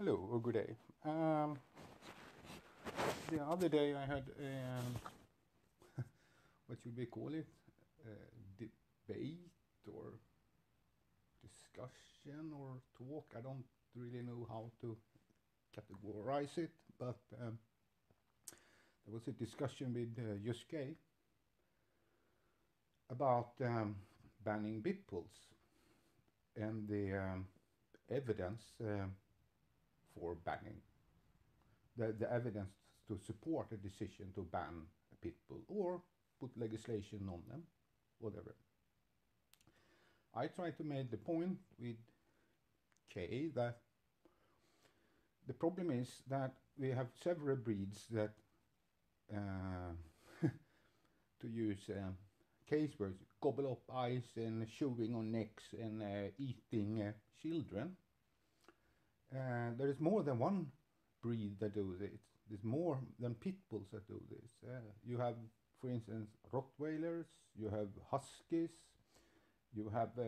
Hello or good day. The other day I had a, what should we call it? Debate or discussion or talk. I don't really know how to categorize it, but there was a discussion with Yusuke about banning bitpulls and the evidence for banning. The evidence to support a decision to ban a pit bull or put legislation on them, whatever. I try to make the point with K that the problem is that we have several breeds that, to use case words, gobble up eyes and chewing on necks and eating children. There is more than one breed that do this. There's more than pit bulls that do this. You have, for instance, Rottweilers, you have Huskies, you have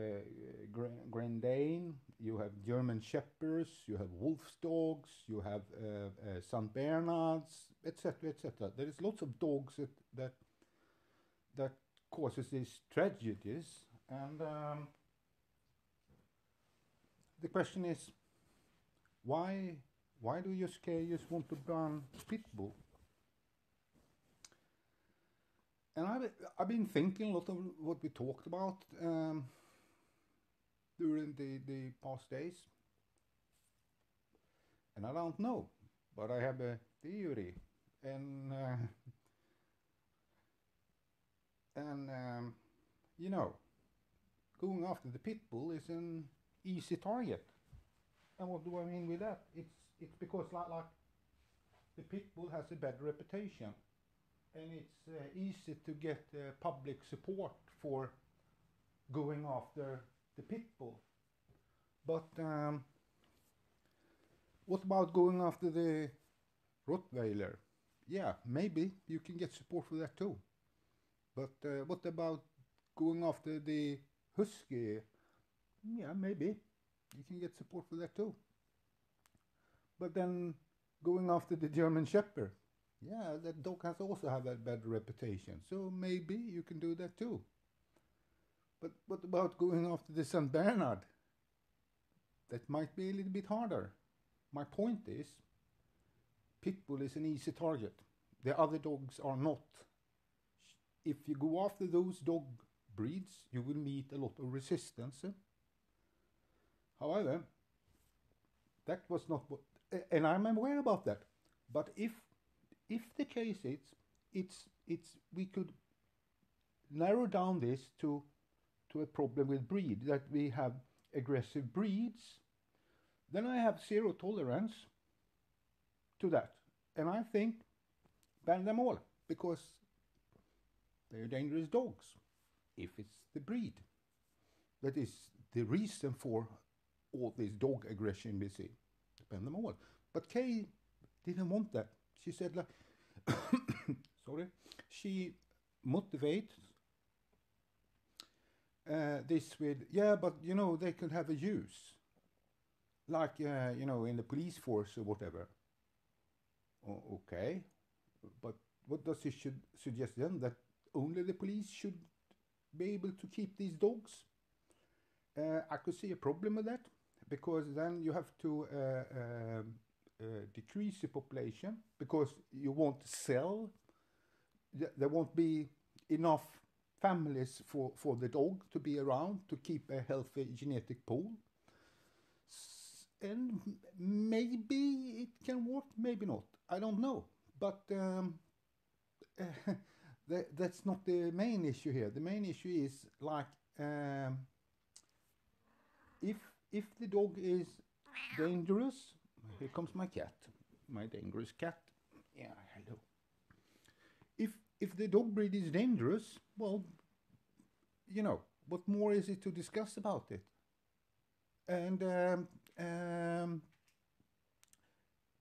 Grand Dane, you have German Shepherds, you have Wolf dogs, you have Saint Bernards, etc., etc. There is lots of dogs that causes these tragedies, and the question is, why do Yusuke just want to ban pit bull? And I've been thinking a lot of what we talked about during the past days, and I don't know, but I have a theory, and you know, going after the pit bull is an easy target. And what do I mean with that? It's because like the pit bull has a bad reputation, and it's easy to get public support for going after the pit bull. But what about going after the Rottweiler? Yeah, maybe you can get support for that too. But what about going after the Husky? Yeah, maybe you can get support for that too. But then going after the German Shepherd, yeah, that dog has also have a bad reputation. So maybe you can do that too. But what about going after the Saint Bernard? That might be a little bit harder. My point is, pit bull is an easy target. The other dogs are not. If you go after those dog breeds, you will meet a lot of resistance. However, that was not what, and I'm aware about that. But if the case is, it's we could narrow down this to a problem with breed, that we have aggressive breeds, then I have zero tolerance to that, and I think ban them all, because they're dangerous dogs. If it's the breed that is the reason for all this dog aggression we see, ban them all. But Kay didn't want that. She said, like, sorry, she motivates this with, yeah, but you know, they could have a use, like you know, in the police force or whatever. Okay, but what does she suggest then? That only the police should be able to keep these dogs? I could see a problem with that, because then you have to decrease the population, because you won't sell. There won't be enough families for the dog to be around to keep a healthy genetic pool. And maybe it can work, maybe not. I don't know. But that's not the main issue here. The main issue is, like, if the dog is dangerous, here comes my cat, my dangerous cat. Yeah, hello. If the dog breed is dangerous, well, you know, what more is it to discuss about it? And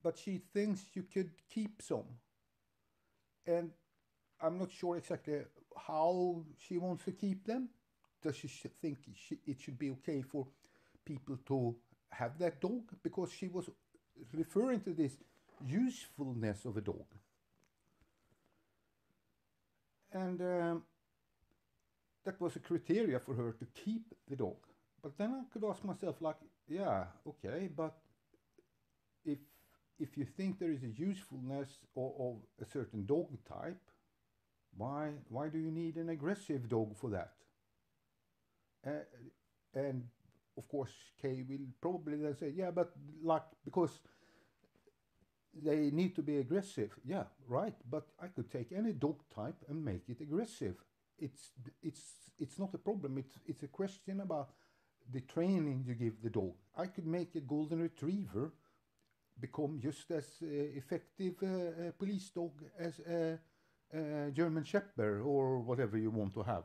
but she thinks you could keep some, and I'm not sure exactly how she wants to keep them. Does she think it should be okay for people to have that dog? Because she was referring to this usefulness of a dog. And that was a criteria for her to keep the dog. But then I could ask myself, like, yeah, okay, but if you think there is a usefulness of a certain dog type, why do you need an aggressive dog for that? And of course, Kay will probably then say, yeah, but like, because they need to be aggressive. Yeah, right. But I could take any dog type and make it aggressive. It's not a problem. It's a question about the training you give the dog. I could make a golden retriever become just as effective police dog as a German Shepherd or whatever you want to have.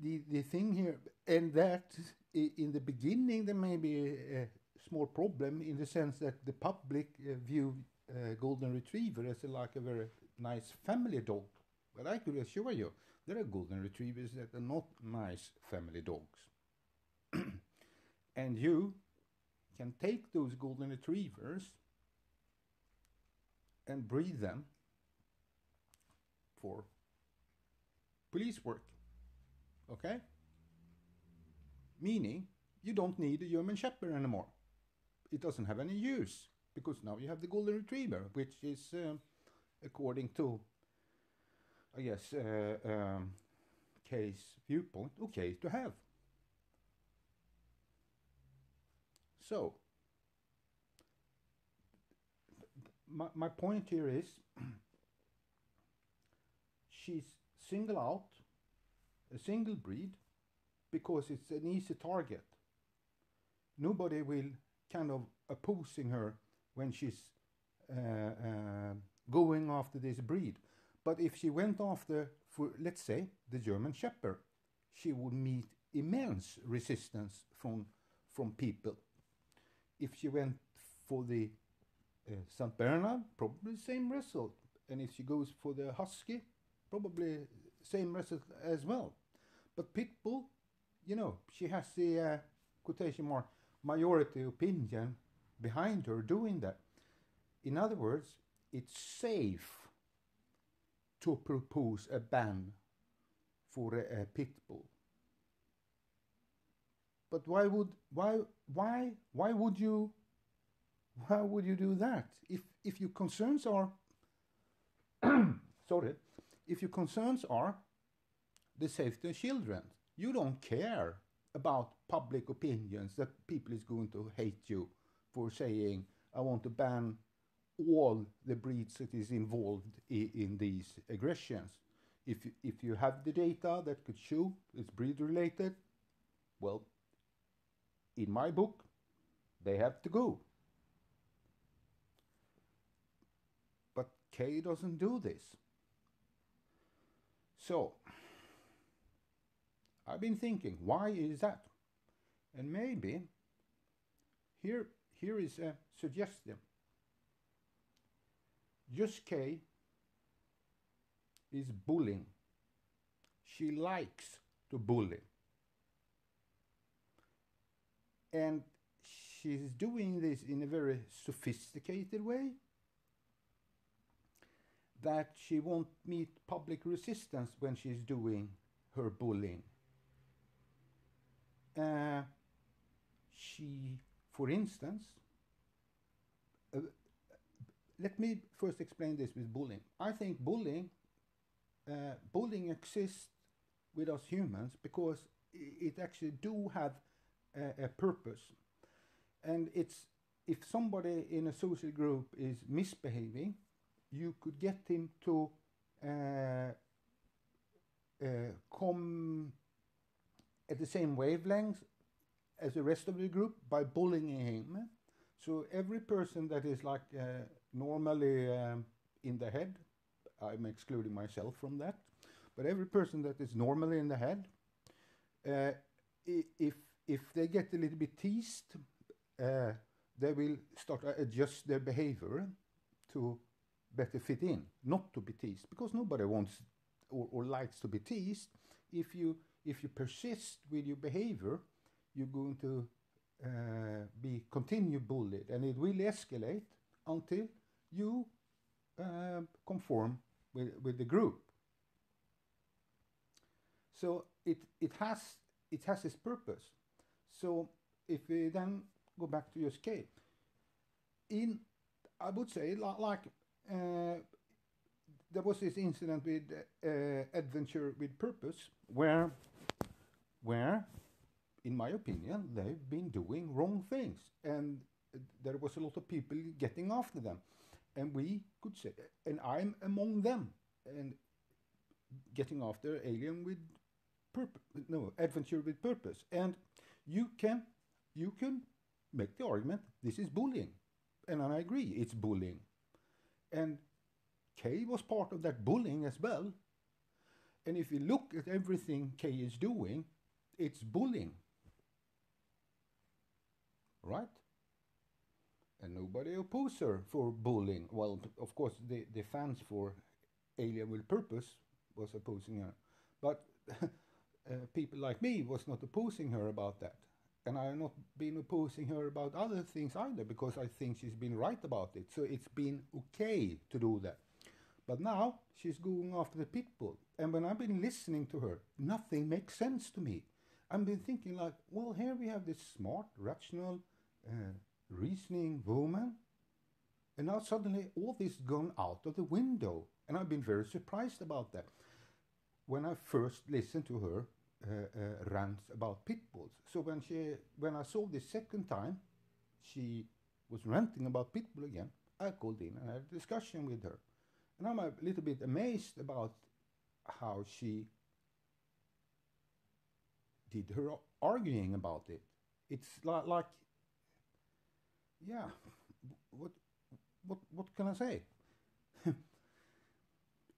The thing here, and that in the beginning there may be a small problem in the sense that the public view golden retriever as like a very nice family dog. But I could assure you, there are golden retrievers that are not nice family dogs. And you can take those golden retrievers and breed them for police work. Okay? Meaning, you don't need a German Shepherd anymore. It doesn't have any use, because now you have the golden retriever, which is, according to, I guess, Kay's viewpoint, okay to have. So, my point here is, she's single out a single breed because it's an easy target. Nobody will kind of opposing her when she's going after this breed. But if she went after, for let's say, the German Shepherd, she would meet immense resistance from people. If she went for the St. Bernard, probably same result. And if she goes for the Husky, probably same result as well. But Pitbull, you know, she has the quotation mark majority opinion behind her doing that. In other words, it's safe to propose a ban for a Pitbull. But why would you do that? If your concerns are if your concerns are the safety of children, you don't care about public opinions that people is going to hate you for saying, I want to ban all the breeds that is involved in these aggressions. If you have the data that could show it's breed related, well, in my book, they have to go. But Kay doesn't do this. So, I've been thinking, why is that? And maybe here is a suggestion. Just Kay is bullying. She likes to bully. And she's doing this in a very sophisticated way, that she won't meet public resistance when she's doing her bullying. She, for instance, let me first explain this with bullying. I think bullying exists with us humans because it actually do have a purpose. And it's, if somebody in a social group is misbehaving, you could get him to come at the same wavelength as the rest of the group by bullying him. So every person that is like normally in the head, I'm excluding myself from that, but every person that is normally in the head, if they get a little bit teased, they will start to adjust their behavior to better fit in, not to be teased, because nobody wants or likes to be teased. If you persist with your behavior, you're going to be continue bullied, and it will escalate until you conform with the group. So it has its purpose. So if we then go back to your scale, I would say like there was this incident with Adventure with Purpose where in my opinion they've been doing wrong things, and there was a lot of people getting after them, and we could say, and I'm among them, and getting after alien with purpose, no, Adventure with Purpose. And you can make the argument this is bullying, and I agree it's bullying, and Kay was part of that bullying as well. And if you look at everything Kay is doing, it's bullying, right? And nobody opposes her for bullying. Well, of course, the fans for Alien with Purpose was opposing her, but people like me was not opposing her about that. And I have not been opposing her about other things either, because I think she's been right about it. So it's been okay to do that. But now she's going after the pit bull. And when I've been listening to her, nothing makes sense to me. I've been thinking like, well, here we have this smart, rational, reasoning woman. And now suddenly all this gone out of the window. And I've been very surprised about that when I first listened to her rants about pit bulls. So when I saw the second time she was ranting about pit bull again, I called in and had a discussion with her. And I'm a little bit amazed about how she did her arguing about it. It's like yeah, what can I say?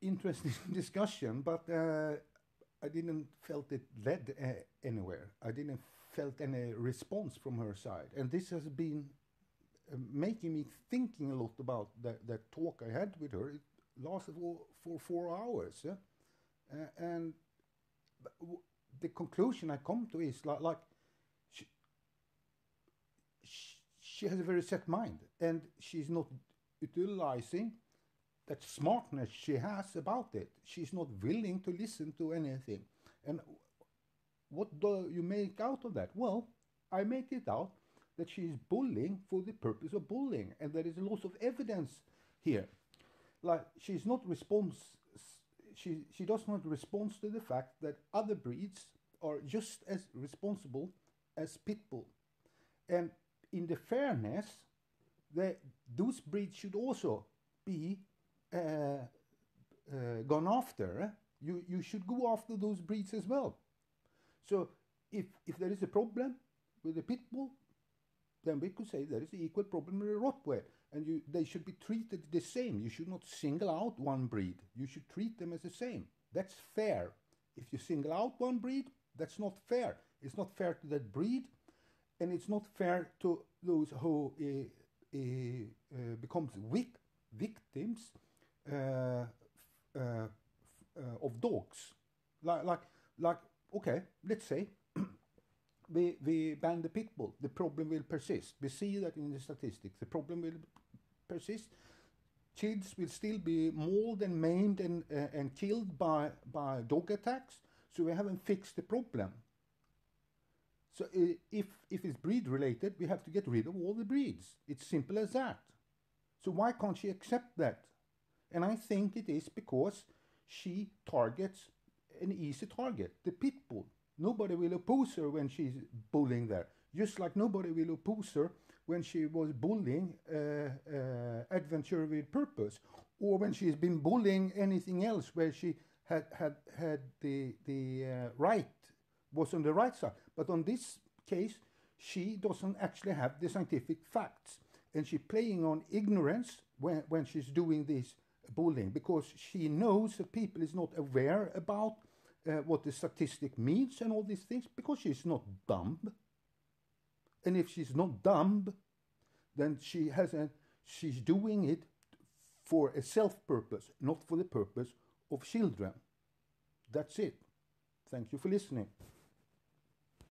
Interesting discussion, but I didn't felt it led anywhere. I didn't felt any response from her side, and this has been making me thinking a lot about that talk I had with her. It lasted for 4 hours, yeah? And the conclusion I come to is like she has a very set mind, and she's not utilizing that smartness she has about it. She's not willing to listen to anything. And what do you make out of that? Well, I make it out that she's bullying for the purpose of bullying, and there is a lot of evidence here. Like she does not respond to the fact that other breeds are just as responsible as pit bull, and in the fairness, those breeds should also be gone after. You should go after those breeds as well. So if there is a problem with the pit bull, then we could say there is an equal problem with the Rottweiler, and they should be treated the same. You should not single out one breed. You should treat them as the same. That's fair. If you single out one breed, that's not fair. It's not fair to that breed, and it's not fair to those who becomes victims of dogs. Like okay, let's say we ban the pit bull. The problem will persist. We see that in the statistics. The problem will persist. Kids will still be mauled and maimed and killed by dog attacks. So we haven't fixed the problem. So if it's breed related, we have to get rid of all the breeds. It's simple as that. So why can't she accept that? And I think it is because she targets an easy target, the pit bull. Nobody will oppose her when she's bullying there. Just like nobody will oppose her when she was bullying Adventure with Purpose, or when she's been bullying anything else where she had the right, was on the right side. But on this case, she doesn't actually have the scientific facts, and she's playing on ignorance when she's doing this bullying, because she knows that people is not aware about what the statistic means and all these things, because she's not dumb. And if she's not dumb, then she's doing it for a self-purpose, not for the purpose of children. That's it. Thank you for listening.